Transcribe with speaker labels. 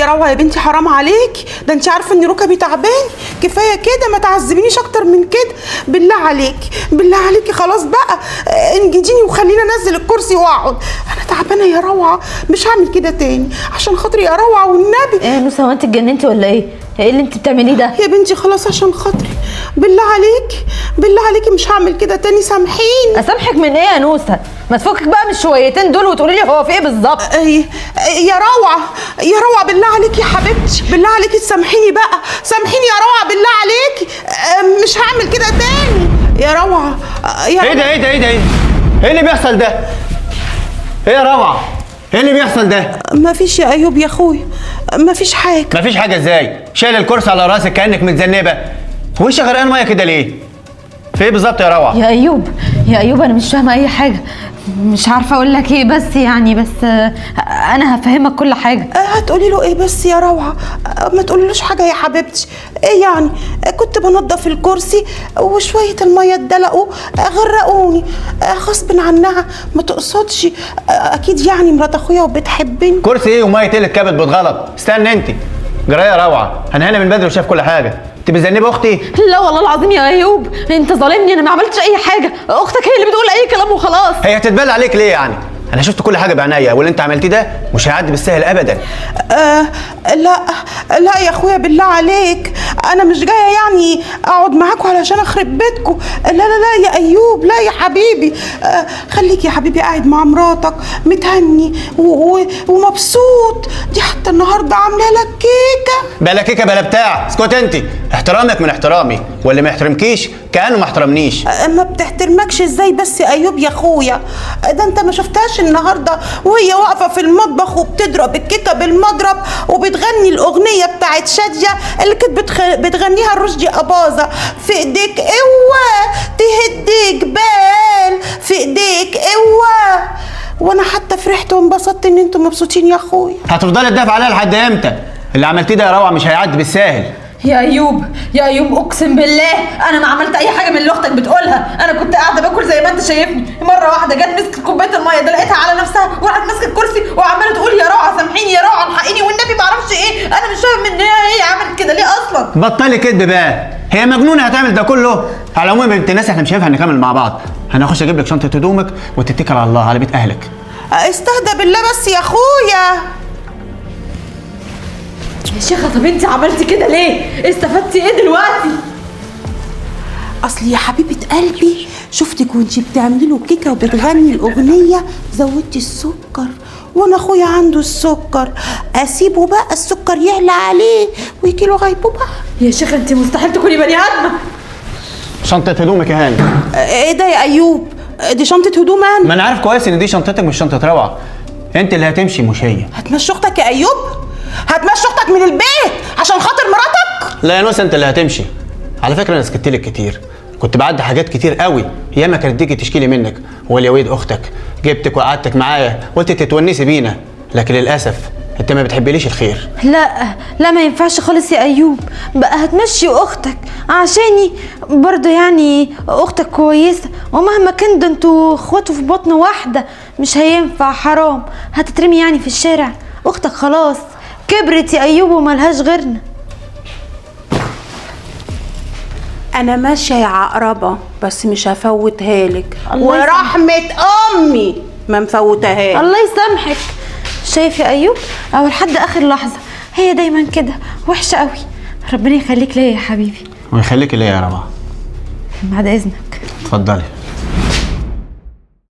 Speaker 1: يا روعه يا بنتي حرام عليك، ده انت عارفه ان ركبي تعبان، كفايه كده ما تعذبينيش اكتر من كده. بالله عليك بالله عليكي خلاص بقى انجديني وخليني انزل الكرسي واقعد، انا تعبانه يا روعه مش هعمل كده تاني عشان خاطري يا روعه والنبي.
Speaker 2: ايه يا نوسه، هو انت اتجننتي ولا ايه؟ ايه اللي انت بتعمليه ده؟
Speaker 1: يا بنتي خلاص عشان خاطري بالله عليكي بالله عليكي مش هعمل كده تاني، سامحيني.
Speaker 2: اسامحك من ايه يا نوسه؟ ما تفكك بقى من الشويتين دول وتقولي لي هو في ايه بالظبط.
Speaker 1: يا روعه يا روعه بالله عليكي يا حبيبتي، بالله عليكي تسامحيني بقى، سامحيني يا روعه بالله عليكي، مش هعمل كده تاني يا روعه.
Speaker 3: ايه ده ايه ده ايه ده ايه اللي بيحصل ده؟ ايه يا روعه؟ ايه اللي بيحصل ده؟
Speaker 1: مفيش يا ايوب يا اخويا، مفيش حاجه.
Speaker 3: مفيش حاجه ازاي؟ شايل الكرسي على راسك كانك متذنبه، وشك غرقان ميه كده ليه؟ في ايه بالظبط يا روعه؟
Speaker 2: يا ايوب يا ايوب انا مش فاهمه اي حاجه، مش عارفه اقول لك ايه، بس يعني انا هفهمك كل حاجه.
Speaker 1: هتقولي له ايه بس يا روعه؟ ما تقوليلوش حاجه يا حبيبتي. ايه يعني؟ كنت بنضف الكرسي وشويه الميه اتدلقوا غرقوني غصب عنها، ما تقصدش، اكيد يعني مرات اخويا وبتحبني.
Speaker 3: كرسي ايه وميه ايه اللي اتكبت بالغلط؟ استنى انت جرايه يا روعه، انا هنا من بدري وشايف كل حاجه. انت بتذنبي اختي؟
Speaker 2: لا والله العظيم يا ايوب انت ظالمني، انا ما عملتش اي حاجه، اختك هي اللي بتقول اي كلام وخلاص.
Speaker 3: هي هتتبلى عليك ليه يعني؟ انا شفت كل حاجه بعينيا، واللي انت عملتيه ده مش هيعدي بالسهل ابدا.
Speaker 1: لا يا اخويا بالله عليك، انا مش جايه يعني اقعد معاكم علشان اخرب بيتكم، لا لا لا يا ايوب، لا يا حبيبي، خليك يا حبيبي قاعد مع مراتك متهني ومبسوط، دي حتى النهارده عامله لك كيكه.
Speaker 3: بلا كيكه بلا بتاع، اسكت انت، احترامك من احترامي، واللي ما يحترمكيش كانه ما احترمنيش.
Speaker 1: ما بتحترمكش ازاي بس يا ايوب يا اخويا؟ ده انت ما شفتهاش النهارده وهي واقفه في المطبخ وبتضرب الكيكه بالمضرب وبتغني الاغنيه بتاعت شاديه اللي كانت بتغنيها رشدي اباظه، في ايديك قوه تهدي جبال، في ايديك قوه. وانا حتى فرحت وانبسطت ان انتم مبسوطين يا اخويا.
Speaker 3: هتفضلي تدافع عليها لحد امتى؟ اللي عملتيه ده يا روعه مش هيعدي بالساهل.
Speaker 2: يا ايوب يا ايوب اقسم بالله انا ما عملت اي حاجه من اللي اختك بتقولها، انا كنت قاعده باكل زي ما انت شايفني، مره واحده جت مسكت كوبايه الميه ده لقيتها على نفسها وراحت ماسكه الكرسي وعماله تقول يا روعه سامحيني يا روعه الحقيني والنبي ما اعرفش ايه، انا مش فاهم ان هي عملت كده ليه اصلا.
Speaker 3: بطلي كدب بقى، هي مجنونه هتعمل ده كله؟ على العموم يا بنت الناس احنا مش هينفع نكمل مع بعض، انا هخش اجيب لك شنطه هدومك وتتكل على الله على بيت اهلك.
Speaker 1: استهدى بالله بس يا اخويا.
Speaker 2: يا شيخه طب انت عملتي كده ليه؟ استفدتي ايه دلوقتي؟
Speaker 1: اصل يا حبيبه قلبي شفتك وانتي بتعملي له كيكه وبتغني الاغنيه زودتي السكر، وانا اخويا عنده السكر، اسيبه بقى السكر يعلى عليه ويجي له غيبوبه؟
Speaker 2: يا شيخه انت مستحيل تكوني بني ادمه.
Speaker 3: شنطه هدومك يا هاني.
Speaker 1: ايه ده يا ايوب؟ دي شنطه هدوم انا؟
Speaker 3: ما انا عارف كويس ان دي شنطتك مش شنطه روعه، انت اللي هتمشي مش هي.
Speaker 1: هتمشي اختك يا ايوب؟ هتمشي اختك من البيت عشان خاطر مراتك؟
Speaker 3: لا يا نوسه انت اللي هتمشي. على فكره انا سكت لك كتير، كنت بعدي حاجات كتير قوي ياما كانت تيجي تشكيلي منك، واليويد اختك جبتك وقعدتك معايا وانت تتونسي بينا، لكن للاسف انت ما بتحبليش الخير.
Speaker 2: لا ما ينفعش خالص يا ايوب، بقى هتمشي اختك عشاني برضه، يعني اختك كويسه ومهما كان ده انتوا اخواتوا في بطن واحده، مش هينفع حرام، هتترمي يعني في الشارع؟ اختك خلاص كبرت يا ايوب وملهاش غيرنا.
Speaker 1: انا ماشيه يا عقربه بس مش هفوتها لك،
Speaker 2: الله
Speaker 1: ورحمه امي ما مفوتهاش.
Speaker 2: الله يسامحك. شايف يا ايوب او لحد اخر لحظه هي دايما كده وحشه قوي، ربنا يخليك ليا يا حبيبي.
Speaker 3: ويخليك ليا يا ربع.
Speaker 2: بعد اذنك.
Speaker 3: اتفضلي.